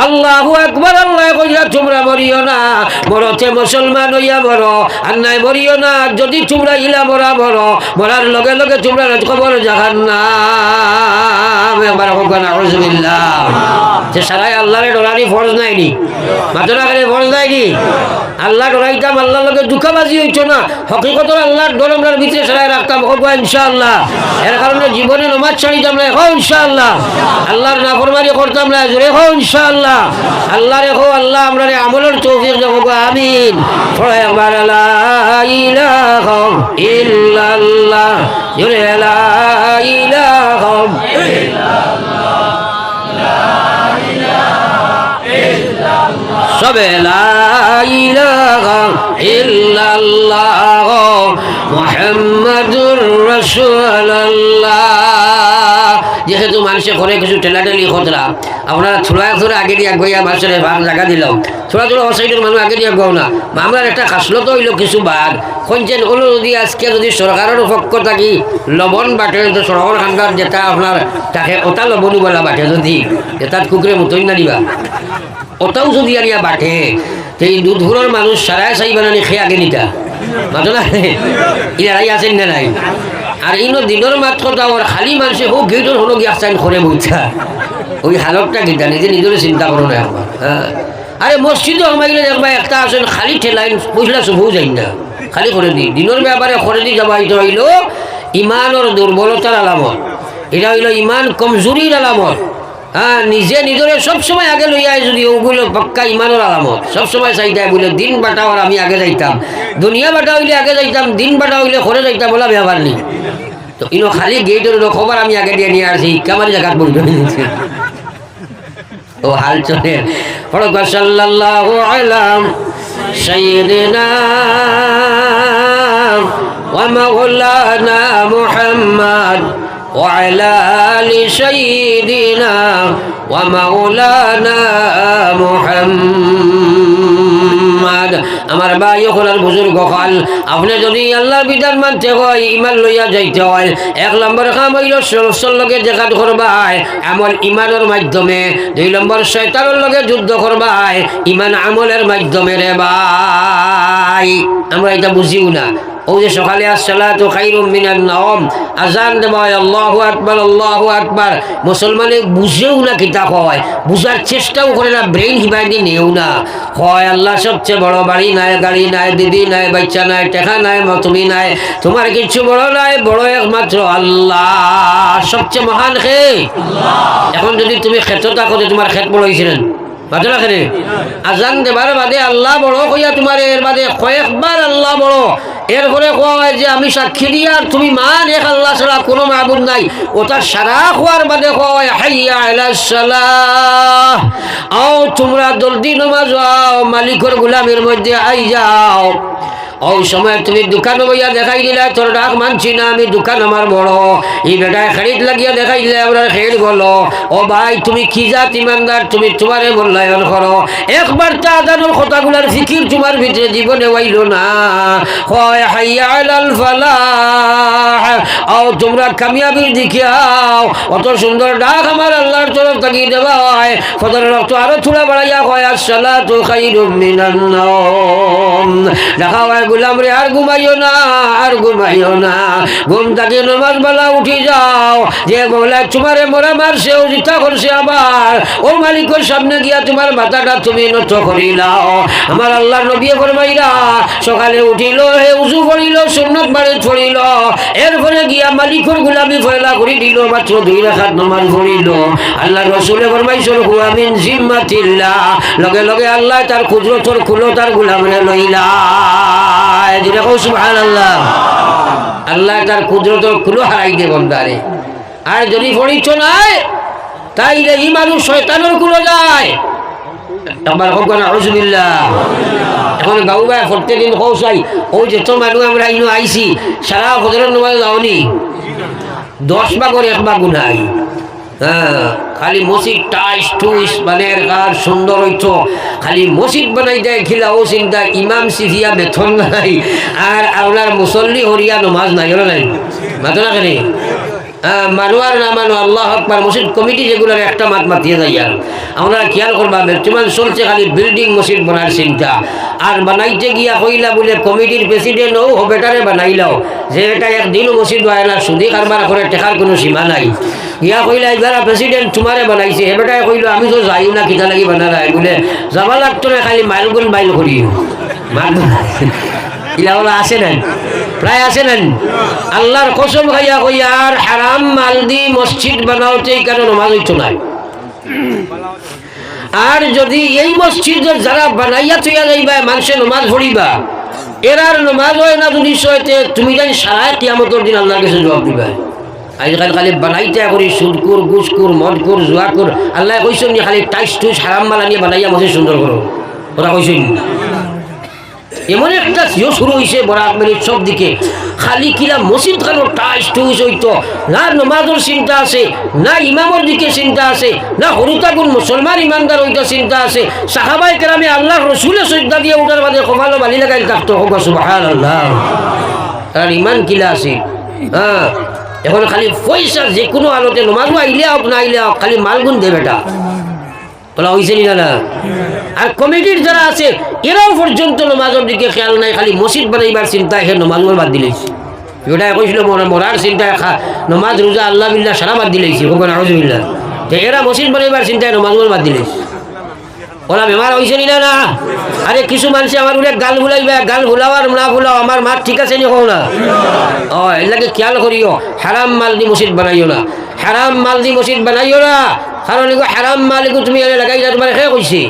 আল্লাহু আকবার আল্লাহ কইলা তোমরা মরিও না মরতে মুসলমান হইয়া মরো আর নাই মরিও না যদি তোমরা ইলা মরা মরো মরার লগে লগে তোমরা কবর জাহান্নাম একবার হোক না আউযুবিল্লাহ যে সারাই আল্লাহরে ডরানি ফরজ নাইনি মাতরা করে ফরজ নাইনি আল্লাহ ডরাইতাম আল্লাহর লগে দুঃখাবাজি হইতো না হকিকত আল্লাহর ডর আমরার ভিতরে সারাই রাখতাম হোক ইনশাআল্লাহ এর কারণে জীবনে নমাজ ছাড়িতাম না হোক ইনশাআল্লাহ আল্লাহর নাফরমানি করতাম না জোরে হোক ইনশাআল্লাহ আল্লাহ রেখো আল্লাহ আমরা আমলের তৌফিক দেব আমিন পড়ে একবার লা ইলাহা ইল্লাল্লাহ জোরে লা ইলাহা ইল্লাল্লাহ সবে লা ইলাহা ইল্লাল্লাহ মুহাম্মাদুর রাসূলুল্লাহ যেহেতু মানুষের ঘরে কিছু ঠেলাঠেলি খতরা আপনারা থোড়া আগে দিয়ে গইয়া মানুষের ভাগ জায়গা দিলাম থোড়া অসাইডের মানুষ আগে দিয়ে গও না আমরা একটা খাসলত হইল কিছু বাদ খঞ্চেন হলো যদি আজকে যদি সরকারের পক্ষ থাকি লবণ বাটে তো সরকার খানকার যেটা আপনার তাকে ওটা লবণই বলা বাটে যদি যেটা কুকুরে মতই না দিবা ওটাও যদি আনিয়া বাটে সেই দুধগুলোর মানুষ সারায় চাই বানানি খেয়ে আগে নিতা মাতো না ইনারাই আছেন না নাই আর ইনো দিনের মাত্র ওর খালি মানুষে হোক গেটর হলো গিয়ে আসছেন করে বইছা ওই হালতটা গীতা নিজে নিজের চিন্তা করো না একবার হ্যাঁ আরে মসজিদও আমাইলে দেখবা একটা আছেন খালি ঠেলাইন পয়সা শুভও যাই না খালি করে দিই দিনের ব্যাপারে করে দিয়ে যাবা এটা হইল ইমানের দুর্বলতার আলামত এটা হইল ইমান কমজোরির আলামত হ্যাঁ নিজে নিজরে সবসময় আগে লইয়া যদি ওগুলো পাক্কা ইমানের আলামত সবসময় চাইতাই বলে দিন বাটা আর আমি আগে যাইতাম দুনিয়া বাটা হইলে আগে যাইতাম দিন বাটা হইলে ঘরে যাইতাম বলা ব্যাপার নেই তো ইনো খালি গেটের খবর আমি আগে দিয়ে নিয়ে আসি কামারি জায়গা বলতে ও হাল চলে সাল্লাল্লাহু আলাইহি সাইয়্যিদিনা ওয়া মাওলানা মুহাম্মদ وعلى آل سيدنا ومولانا محمد আমার ভাই হলার বুজুর্গ হল আপনি যদি আল্লাহর বিধান মানতে হয় ইমান লইয়া যাইতে হয় 1 নম্বর কাম হইল সরসর লগে জেহাদ করবাই আমল ইমানের মাধ্যমে 2 নম্বর শয়তানের লগে যুদ্ধ করবাই ইমান আমলের মাধ্যমে রে ভাই আমরা এটা বুঝিও না ও যে সকালে আসসালাতু খায়রুম মিনান নাওম আজান দেওয়া আল্লাহু আকবার মুসলমানে বুঝেও না কিতা হয় বুঝার চেষ্টাও করে না ব্রেইন হিবাই দিয়ে নেও না হয় আল্লাহ সবচেয়ে বড় বাড়ি নাই গাড়ি নাই দিদি নাই বাচ্চা নাই টাকা নাই তুমি নাই তোমার কিছু বড় নাই বড় একমাত্র আল্লাহ সবচেয়ে মহান কে আল্লাহ এখন যদি তুমি ক্ষেত্র থাকো তোমার ক্ষেত বড় হয়েছিলেন বাজনা খেলে আজান দেবার বাদে আল্লাহ বড় কইয়া তোমার এর বাদে কয়েকবার আল্লাহ বড় এরপরে কোয়া হয় যে আমি সাক্ষী দিয়া আর তুমি মান এক আল্লাহ ছাড়া কোনো মাবুদ নাই ওটা সারা খোয়ার বাদে কোয়া হয় হাইয়া আলাস সালাহ আও তোমরা জলদি নামাজ আও মালিকের গোলামের মধ্যে আই যাও ওই সময় তুমি দোকান বইয়া দেখাই দিলা তোর ডাক মানছি না আমি দোকান আমার বড় এই বেটায় খারিদ লাগিয়া দেখাই দিলে আমরা খেয়ে বলো ও ভাই তুমি কি জাত ইমানদার তুমি তোমারে মূল্যায়ন করো একবার তা আদানোর কথাগুলার ফিকির তোমার ভিতরে জীবনে হইল না হয় হাইয়া আলাল ফালাহ আও তোমরা কামিয়াবির দিকে আও অত সুন্দর ডাক আমার আল্লাহর তরফ থেকে দেওয়া হয় ফজরের রক্ত আরো থোড়া বাড়াইয়া হয় আসসালাতু খায়রুম মিনান নাওম দেখা হয় গুলাম রে আর ঘুমাইও না ঘুম থেকে নামাজ বেলা উঠি যাও যে বলে তোমারে মোরা মারছে ও জিতা করছে আবার ও মালিকের সামনে গিয়া তোমার মাথাটা তুমি নত করিলাও আমার আল্লাহর নবী ফরমাইরা সকালে উঠিল হে উজু করিল সুন্নত বাড়ি ছড়িল এরপরে গিয়া মালিকের গোলামি ফয়লা করে দিল মাত্র 2 রাকাত নামাজ পড়িল আল্লাহর রাসূল ফরমাইছেন হুয়া মিন জিম্মাতিল্লাহ লগে লগে আল্লাহ তার কুদরতর খুলো তার গোলামরে লইলা সুবহানাল্লাহ আল্লাহ তার কুদরতর খুলো হারাই দে বন্দারে আর যদি পড়িছ নাই তাইলে এই মানুষ শয়তানের কুলো যায় একবার হোক না আউযুবিল্লাহ এখন গাউ ভাই প্রত্যেকদিন কৌশাই ওই যে তো মানুষ আমরা ইনো আইছি সারা ফজরের নামাজ যাওনি 10 ভাগের 1 ভাগ গুনাহ হ্যাঁ খালি মসজিদ টাইস টুইস বানের কার সুন্দর হইতো খালি মসজিদ বানাই দেয় খিলা ও চিন্তা ইমাম সিফিয়া বেতন নাই আর আপনার মুসল্লি হরিয়া নমাজ নাই হলো নাই মাতো না কেন মানুয়ার না মানু আল্লাহ আকবার মসজিদ কমিটি যেগুলোর একটা মাত মাতিয়ে যায় আর আমরা খেয়াল করবা বর্তমান চলছে খালি বিল্ডিং মসজিদ বানার চিন্তা আর বানাইতে গিয়া কইলা বলে কমিটির প্রেসিডেন্ট ও বেটারে বানাইলাও যে এটা একদিনও মসজিদ হয় না সুদি কারবার করে টেকার কোনো সীমা নাই ইয়া কইলা এবার প্রেসিডেন্ট তোমারে বানাইছে এ বেটায় কইল আমি তো যাইও না কিতা লাগি বানা নাই বলে যাবা লাগতো না খালি মাইলগুন বাইল করি ইলাওলা আছে না প্রায় আছে না আল্লাহর কসম খাইয়া কইয়া আর হারাম মাল দি মসজিদ বানাওতে কেন নামাজ হইতো না আর যদি এই মসজিদ যারা বানাইয়া তৈয়া যাইবা মানুষের নামাজ পড়িবা এরার নামাজ হয় না যদি সইতে তুমি জানি সারা কিয়ামতের দিন আল্লাহর কাছে জবাব দিবা আজকাল খালি বানাইতে করি সুদকুর গুসকুর মদকুর জুয়াকুর আল্লাহ কইছেন যে খালি টাইস টুইস হারাম মাল আনিয়ে বানাইয়া মসজিদ সুন্দর করো ওরা কইছেন এমন একটা সিও শুরু হয়েছে বরাক মেরির সব দিকে খালি কিলা মসজিদ খানো টাইস টুইস হইতো না নমাজের চিন্তা আছে না ইমামের দিকে চিন্তা আছে না হরুতাগুন মুসলমান ইমানদার হইতে চিন্তা আছে সাহাবায়ে কেরামে আল্লাহ রসুলের সজ্জা দিয়ে উঠার বাদে কপালে বালি লাগাই থাকতো হোক সুবহানাল্লাহ তার ইমান কিলা আছে হ্যাঁ এখন খালি পয়সা যে কোনো আলোতে নমাজ আইলে হোক না আইলে হোক খালি মালগুন দে বেটা বলা হয়েছে না আর কমিটির যারা আছে এরাও পর্যন্ত নমাজের দিকে খেয়াল নাই খালি মসজিদ বানাইবার চিন্তা সে নমাজের বাদ দিলেছি ওটা কইছিল মরার চিন্তায় নমাজ রোজা আল্লাহ বিল্লাহ সারা বাদ দিলেছি হোক আউযুবিল্লাহ এরা মসজিদ বানাইবার চিন্তায় নমাজের বাদ দিলেছি ওরা বেমার হয়েছে না আরে কিছু মানুষ আমার বলে গাল ভুলাইবা গাল ভুলাওয়ার না ভুলাও আমার মাঠ ঠিক আছে নি কও না ও এলাকে খেয়াল করিও হারাম মাল দি মসজিদ বানাইও না হারাম মাল দি মসজিদ বানাইও না কারণ এগুলো হারাম মাল এগুলো তুমি এনে লাগাই যা তোমার খেয়ে কইছি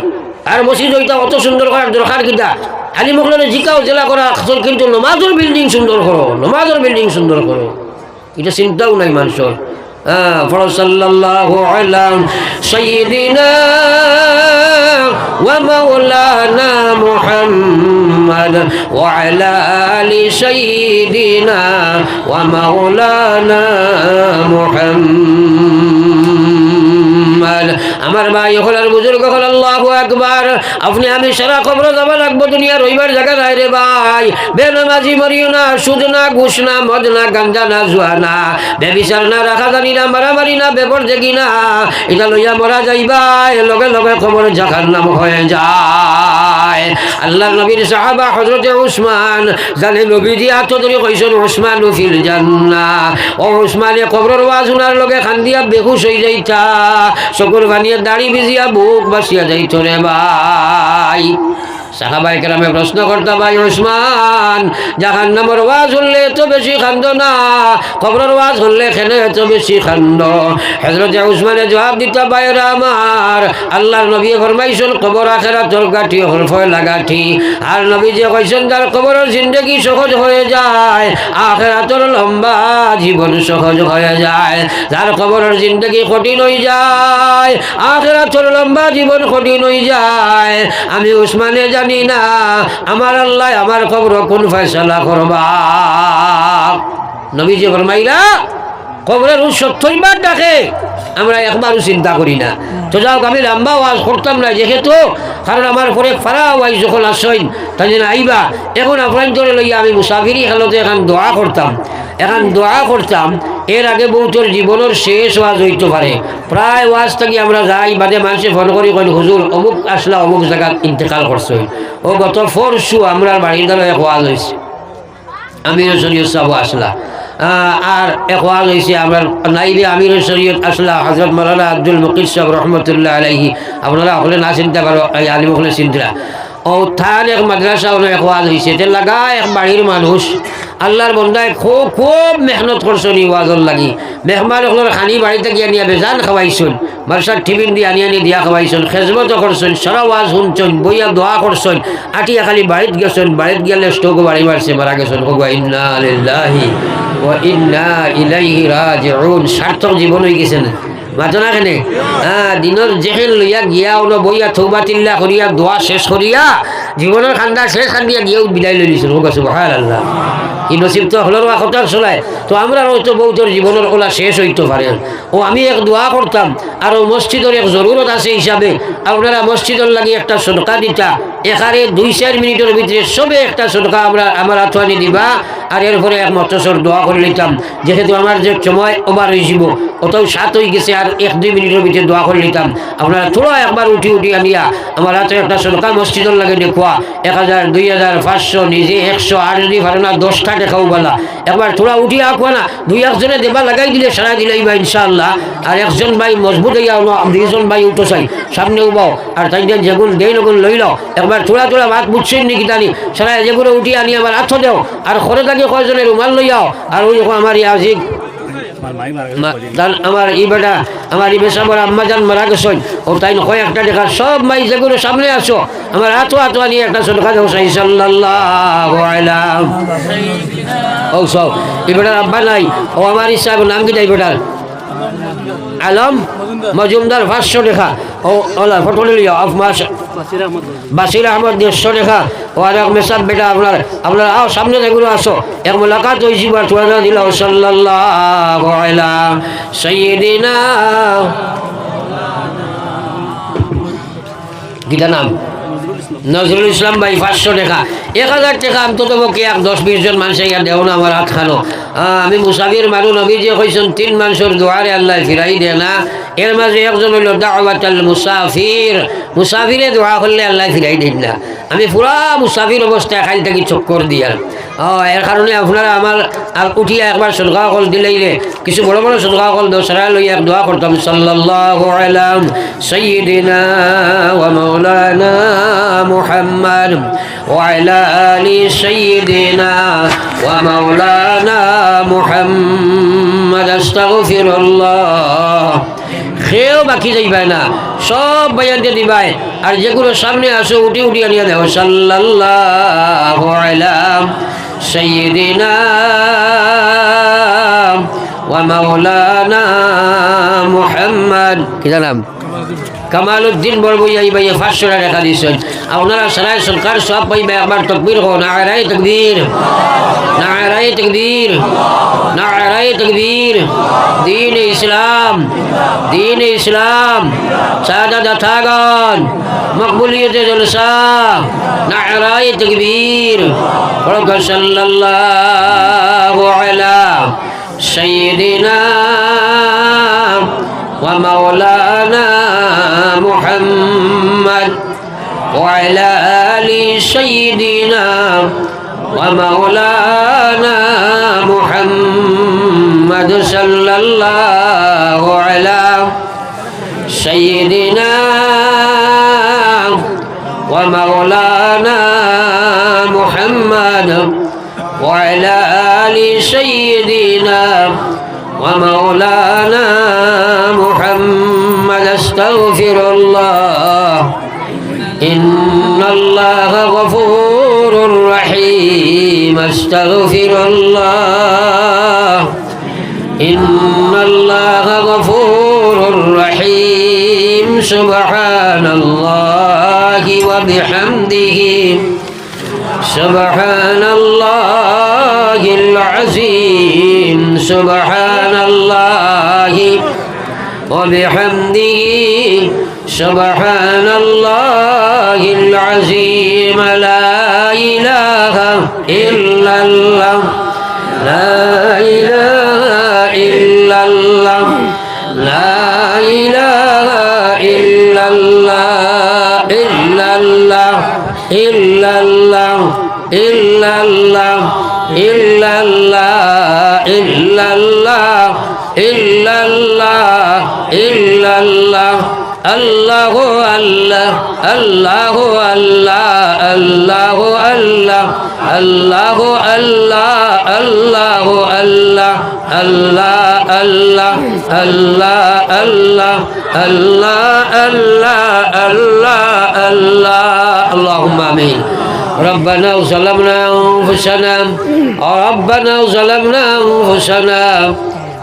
আর মসজিদ ওইটা অত সুন্দর করার দরকার কিটা আলী মখলনে জিকাও জেলা করা আসল কিন্তু নমাজের বিল্ডিং সুন্দর করো নমাজের বিল্ডিং সুন্দর করো এটা চিন্তাও নাই মানুষের সাল্লাল্লাহু আলা সাইয়্যিদিনা ومولانا محمد وعلى آل سيدنا ومولانا محمد আমার ভাই হল আর বুজুর্গ হল আল্লাহু আকবার। আপনি আমি সারা কবর যাওয়া লাগবো, দুনিয়া রইবার জায়গা নাই রে ভাই। বেনামাজি মরিও না, সুদ না, ঘুষ না, মদ না, গাঞ্জা না, জুয়া না, বেবিচার না, রাখা জানি না, মারামারি না, বেপর দেখি না, এটা লইয়া মরা যাইবা লগে লগে কবর জাহান্নাম হয়ে যায়। আল্লাহ নবীর সাহাবা হযরতে উসমান জানে নবীজি আত্মদরি কইছেন উসমান ফিল জান্নাহ। ও উসমানে কবরের ওয়াজ শোনার লগে খান্দিয়া বেহুশ হয়ে যাইতা, চকুর বানিয়ে দাড়ি ভিজিয়া বুক বাসিয়া যাইত রে ভাই। সাহাবায়ে কেরামে প্রশ্ন করতে, ভাই উসমান, জাহান্নামের ওয়াজ শুনলে এত বেশি কান্দ না, কবরের ওয়াজ শুনলে কেন এত বেশি কান্দ? হযরতে উসমানে জবাব দিতে, ভাইরা আমার, আল্লাহর নবী ফরমাইছেন কবর আখিরাতের গাঠি হরফয় লাগাঠি। আর নবী যে কইছেন যার কবরের জিন্দেগি সহজ হয়ে যায়, আখিরাতের লম্বা জীবন সহজ হয়ে যায়। যার কবরের জিন্দেগি কঠিন হয়ে যায়, আখিরাতের লম্বা জীবন কঠিন হয়ে যায়। আমি উসমানে জানি না আমার আল্লাহ আমার কবর কোন ফয়সালা করবা। নবী যে ফরমাইলা কবরের 70 বার ডাকে, আমরা একবারও চিন্তা করি না। তো যাও, আমি লম্বা ওয়াজ করতাম না যেহেতু, কারণ আমার পরে ফারা ওয়াজ যখন আসইন তাই যেন আইবা। এখন আপনার ধরে লইয়া আমি মুসাফিরি হালতে এখন দোয়া করতাম। এর আগে বহুতর জীবনের শেষ ওয়াজ হইতে পারে, প্রায় ওয়াজ থাকি আমরা যাই বাদে মানুষে ফোন করি কই হুজুর অমুক আসলা অমুক জায়গাত ইন্তেকাল করছে। ও গত পরশু আমরা বাড়ির দ্বারা এক ওয়াজ হয়েছে, আমির শরীয়ত সাহেব আসলা। আর এক ওয়াজ হয়েছে আমরা নাইবে আমির শরীয়ত আসলা হযরত মাওলানা আব্দুল মুকিত সাহেব রহমতুল্লাহ আলাইহি। আপনারা হলে না চিন্তা করো, আলিম হলে চিন্তা। ও থান এক মাদ্রাসা এক ওয়াজ হয়েছে, তে লাগা এক বাড়ির মানুষ আল্লাহর বন্দায় খুব খুব মেহনত করছেন এই ওয়াজর লাগি। মেহমান হলোর খানি বাড়িতে গিয়ে নিয়ে বেজান খাওয়াইছেন, বারসার টিফিন দিয়ে আনি দিয়া খাওয়াইছেন, খেজমত করছেন, সারা ওয়াজ শুনছেন, বইয়া দোয়া করছেন। আটিয়া খালি বাড়িত গেছেন, বাড়িত গেলে স্টোক বাড়ি মারছে, মারা গেছেন। ইন্না লিল্লাহি ওয়া ইন্না ইলাইহি রাজিউন। সার্থক জীবন হয়ে গেছেন মাতনা কেনে। দিনের যেখান লইয়া গিয়া ওনো বইয়া থৌবা তিল্লা করিয়া দোয়া শেষ করিয়া জীবনের খান্দা শেষ খান্দিয়া গিয়েও বিদায় লই দিয়েছেন। সুবহানাল্লাহ। কি নসিব তো হলোর কথার চলায়। তো আমরা হয়তো বহুতর জীবনের ওলা শেষ হইতে পারে। ও আমি এক দোয়া করতাম, আর ও মসজিদের এক জরুরত আছে হিসাবে আপনারা মসজিদের লাগি একটা সদকা দিতা। এখানে 2-4 মিনিটের ভিতরে সবে একটা সদকা আমার আথোয়ানি দিবা, আর এরপরে এক মতসর দোয়া করে নিতাম। যেহেতু আমার যে সময় ওভার হয়েছিল অতও 7 হয়ে গেছে, আর 1-2 মিনিটের ভিতরে দোয়া করে নিতাম। আপনারা থোড়া একবার উঠি আনিয়া আমার হাতে একটা সদকা মসজিদের লাগে দেখুয়া 1000, 2000, 500, নিজে 100, আর যদি পারে না 10টা দেখাও বলা। একবার থোড়া উঠিয়া আঁকুয়া না 2-1 জনে দেবা লাগাই দিলে সারা দিলেই বা ইনশাআল্লাহ। আর একজন ভাই মজবুত হইয়া 2জন ভাই উঠো চাই সামনে উবাও, আর তাই যেগুন দেই নগুন লই লও। একবার থোড়া ভাত বুঝছেন নাকি জানি সারা যেগুলো উঠিয়ে আনি আমার হাত দেও, আর ঘরে থাকি কয়জনের রুমাল লইয়াও। আর ওই যখন আমার আজি আমার ই বেটা আমার ই বেশা আমার আম্মা জান মারা গেছেন, ও তাই কয়েকটা দেখা সব মাই যেগুলো সামনে আসো আমার হাত নিয়ে একটা সদকা দেও সাই সাল্লাল্লাহু আলাইহি। ও সব ই বেটার আব্বা নাই, ও আমার ইচ্ছা নাম কি যাই বেটার আলম মজুমদার 500 টাকা। ও ওলা ফটো লিও অফ মাস বাসির আহমদ 150 টাকা। ও আর এক মেসাব বেটা আপনার আও সামনে যেগুলো আসো এক মোলাকাত হয়েছি বার তোলা দিল। সাল্লাল্লাহু আলা সাইয়্যিদিনা গীতা নাম নজরুল ইসলাম ভাই 500 টাকা। 1000 টাকা অন্তত পক্ষে 10-20 জন মানুষ ইয়া দেও না আমার হাত খানো। আমি মুসাফির মানুষ, নবী যে কইছেন 3 মানুষের দুয়ারে আল্লাহ ফিরাই দেয় না। এর মাঝে একজন হইল দাওয়াতাল মুসাফির, মুসাফিরে দোয়া করলে আল্লাহ ফিরাই দেন না। আমি পুরা মুসাফির অবস্থায় খালি থাকি চক্কর দিয়া। এর কারণে আপনারা আমার উঠিয়া একবার সদকা কল দিলেই রে কিছু বড় বড় সদকা কল দোসরা লইয়া দোয়া করতাম। সাল্লাল্লাহু আলা সাইয়্যিদিনা ওয়া মাওলানা মুহাম্মদ ওয়া আলা আলি সাইয়্যিদিনা ওয়া মাওলানা মুহাম্মদ। আস্তাগফিরুল্লাহ। খেয়েও বাকি যাইবাই না, সব বয়ানতে দিবাই। আর যেগুলো সামনে আসো উঠি আনিয়া দেও। সাল্লাল্লাহু আলা সাইয়্যিদিনা ওয়া মাওলানা মুহাম্মদ। কি জানাম কামালউদ্দিন বড়বই এই ভাইয়ে 500 টাকা রেখা দিয়েছেন আপনারা সারা সরকার সব পাইবে একবার তাকবীর হো নারায়ে তাকবীর নারায়ে তাকবীর নারায়ে তাকবীর দ্বীন ইসলাম সাদা দাতাগণ মকবুলিয়তে জলসা নারায়ে তাকবীর প্রভু সাল্লাল্লাহু আলা সাইয়্যিদিনা ومولانا محمد وعلى آل سيدنا ومولانا محمد صلى الله على سيدنا ومولانا محمد وعلى آل سيدنا ومولانا محمد استغفر الله إن الله غفور رحيم استغفر الله إن الله غفور رحيم سبحان الله وبحمده سبحان الله العظيم سبحان الله وبحمده سبحان الله العظيم لا إله إلا الله لا إله إلا الله لا إله إلا الله إلا الله إلا الله إلا الله إلا الله إلا الله إلا الله إلا الله الله الله الله الله الله الله الله الله الله الله الله الله الله الله الله الله الله اللهم آمين ربنا ظلمنا أنفسنا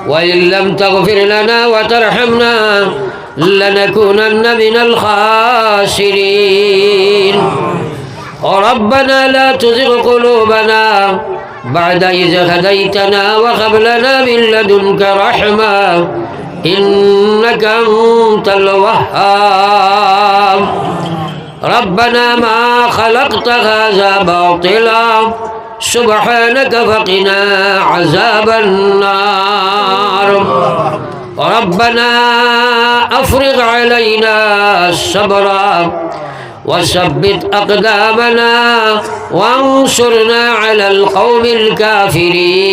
وإن لم تغفر لنا وترحمنا لنكونن من الخاسرين ربنا لا تزغ قلوبنا بعد إذ هديتنا وهب لنا من لدنك رحمة إنك أنت الوهاب ربنا ما خلقت هذا باطلا سبحانك فقنا عذاب النار ربنا أفرغ علينا صبرا وثبت أقدامنا وانصرنا على القوم الكافرين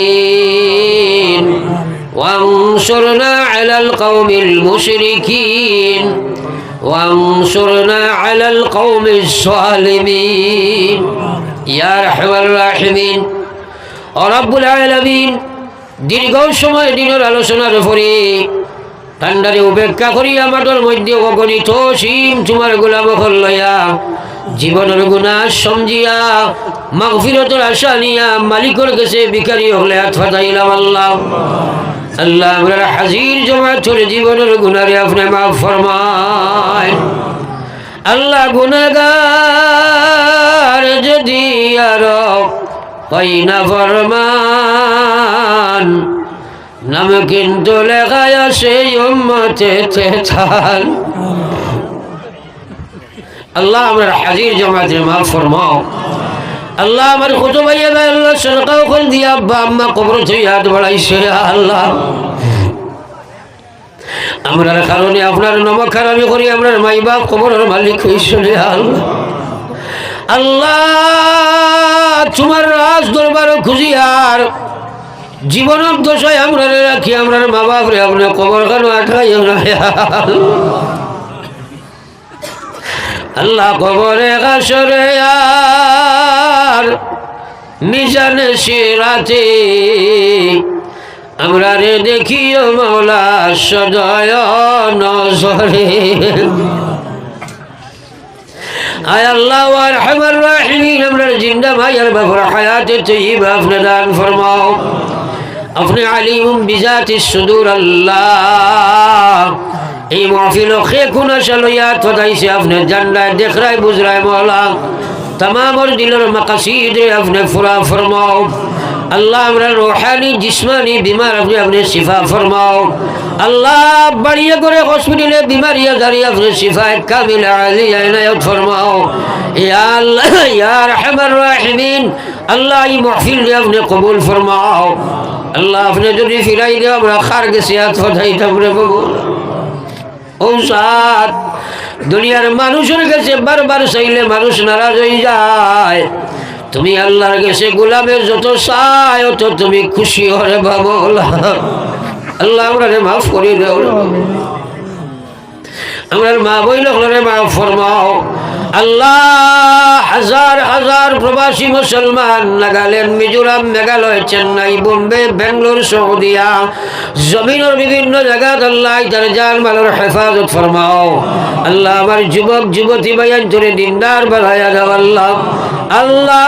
وانصرنا على القوم المشركين وانصرنا على القوم الظالمين يا أرحم الراحمين رب العالمين দীর্ঘ সময় দিনের আলোচনার পরে ঠান্ডারে উপেক্ষা করি আমাদের মধ্যে অগণিত সীম তোমার গোলাম হল লইয়া জীবনের গুনাহ সমজিয়া মাগফিরতের আশা নিয়া মালিকের কাছে ভিখারি হলে হাত ফাটাইলাম আল্লাহ আল্লাহ আমরা হাজির জমাতের জীবনের গুনারে আপনি মাফ ফরমায় আল্লাহ গুনাহগার যদি আর হয় না ফরমান নাম কিন্তু লেখায় আছে উম্মতে তেতাল আল্লাহ আমরা হাজির জমাতে মাফ ফরমাও আল্লাহ আমার কত ভাইয়া ভাই আল্লাহ সরকার ওখান দিয়ে আব্বা আম্মা কবর থেকে হাত বাড়াইছে আল্লাহ আমরার কারণে আপনার নমক খারাপি করি আপনার মাই বাপ কবরের মালিক হয়েছে আল্লাহ আল্লাহ তোমার রাজ দরবার খুঁজি আর জীবনের দশায় আমরা রাখি আমরা মা বাপ রে আপনার কবর কেন আঠাই আল্লাহ কবরে কাশরে আর মিজানে সিরাতে আমরা রে দেখিও মাওলা সদয় নজরে আয় আল্লাহ আরহামার রাহিমিন আমরা জিন্দা ভাইয়ের বাবার হায়াতে তৈয়বা আপনি দান ফরমাও আপনি আলিম বিজাতি সুদূর আল্লাহ এই মাহফিল খে কোন আশালইয়া তদাইছে আপনি জান্নাত দেখরাই বুঝরাই মওলা तमामर दिलर मकासीद अपने पूरा फरमाओ अल्लाह हमरा रूहानी जिस्मानी बीमार अपने अपने शिफा फरमाओ अल्लाह बढ़िया करे हॉस्पिटल बीमारियां जारी अपने शिफा कामिल आलिया इनायत फरमाओ या अल्लाह या रहमान रहीमीन अल्लाह ये महफिल ने अपने कबूल फरमाओ अल्लाह अपने जो फिराई दे हमरा खार के सियात फदाई तमरे कबूल ओ साथ দুনিয়ার মানুষের কাছে বারবার চাইলে মানুষ নারাজ হয়ে যায় তুমি আল্লাহর কাছে গোলামের যত চাই অত তুমি খুশি হরে বাবলা আল্লাহ আমারে মাফ করে দাও আমার মা বইলরে মাফ ফরমাও আল্লাহ হাজার হাজার প্রবাসী মুসলমান নাগাল্যান্ড মিজোরাম মেঘালয় চেন্নাই বোম্বে বেঙ্গলোর সৌদিয়া জমিনের বিভিন্ন জায়গাত আল্লাহ তার জান মালের হেফাজত ফরমাও আল্লাহ আমার যুবক যুবতী ভাইয়ান ধরে দিনদার বানায়া দাও আল্লাহ আল্লাহ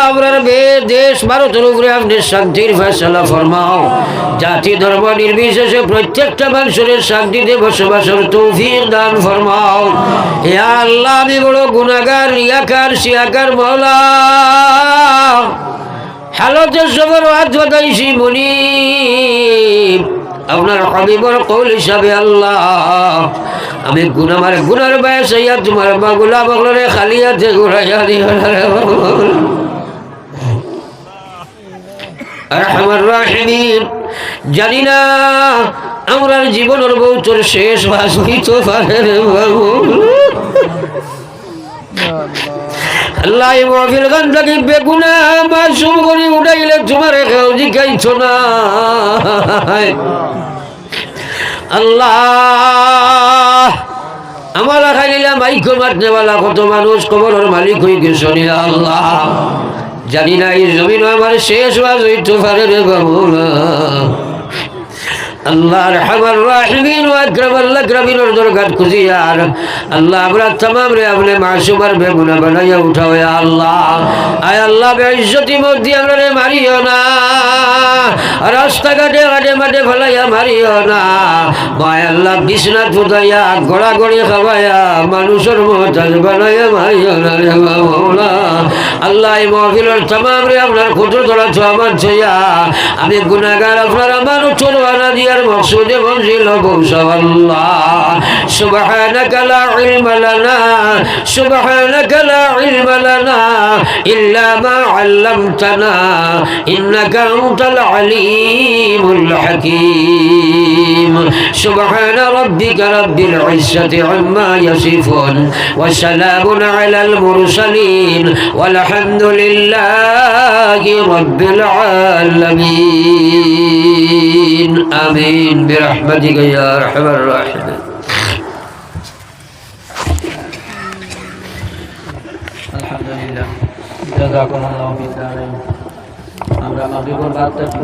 আমার দেশ ভারতের উপরে আপনি শান্তির ফয়সালা ফরমাও জাতি ধর্ম নির্বিশেষে প্রত্যেকটা মানুষের শান্তিতে বসবাসের তৌফিক দান ফরমাও ইয়া আল্লাহ আমি বড় গুনাহগার রিয়াকার শিয়াকার মওলা হালতে সবর হাত বাঁধাইছি মুনিব আপনার হাবিবর কওল হিসাবে আল্লাহ আমি গুনার বয়স হইয়া তোমার বাগুলা বগলরে খালি হাতে ঘুরাইয়া দিও আরহামার রাহিমিন জানি না আমরার জীবনের বউতর শেষ ভাস হইতে পারে রে বাবু আল্লাহ এই মাহফিল গানটাকে বেগুনা মাসুম করে উঠাইলে তোমার কেউ জিজ্ঞাইছো না আল্লাহ আমার খাইলা মাইকো মারনেওয়ালা কত মানুষ কবরের মালিক হয়ে গেছো আল্লাহ জানি না এই জমিন আমার শেষ বাস হইতে পারে রে বাবু আল্লাহ রহমান রাহিমিন ও আকরাম আল্লাহ আকরামিনের দরগাত খুঁজিয়ার আল্লাহ আমরা तमाम রে আপনি মাসুমার বেগুনা বানাইয়া উঠাও ইয়া আল্লাহ আয় আল্লাহ বেইজ্জতি মধ্যে আমরা রে মারিও না রাস্তাঘাটে ঘাটে মাঠে ফেলাইয়া মারিও না ভাই আল্লাহ বিছনা ফুটাইয়া গড়া গড়ি খাওয়াইয়া মানুষের মহতাজ বানাইয়া মারিও না রে মাওলা আল্লাহ এই মাহফিলের तमाम রে আপনার খুঁজো ধরা তো আমার ছইয়া আমি গুনাহগার আপনার আমার ছোটবানা দিয়ার মকসুদে মঞ্জিল পৌঁছাও আল্লাহ সুবহানাকা লা ইলমা লানা সুবহানাকা লা ইলমা লানা ইল্লা মা আল্লামতানা ইন্নাকা আনতাল আলিমুল হাকীম সুবহানা রাব্বিকা রাব্বিল ইজ্জাতি আম্মা ইয়াসিফুন ওয়া সালামুন আলাল মুরসালিন ওয়ালহামদুলিল্লাহি রাব্বিল আলামিন آمين برحمتك يا أرحم الراحمين الحمد لله جزاكم الله خيرا আমরা মাগরিবের বাদ থেকে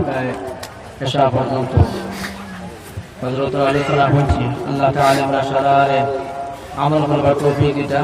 এশা পর্যন্ত হযরত আলী সাল্লাল্লাহু আলাইহি ওয়াসাল্লাম আল্লাহ তাআলা আমরা সারারে আমল করবার তৌফিক দিতা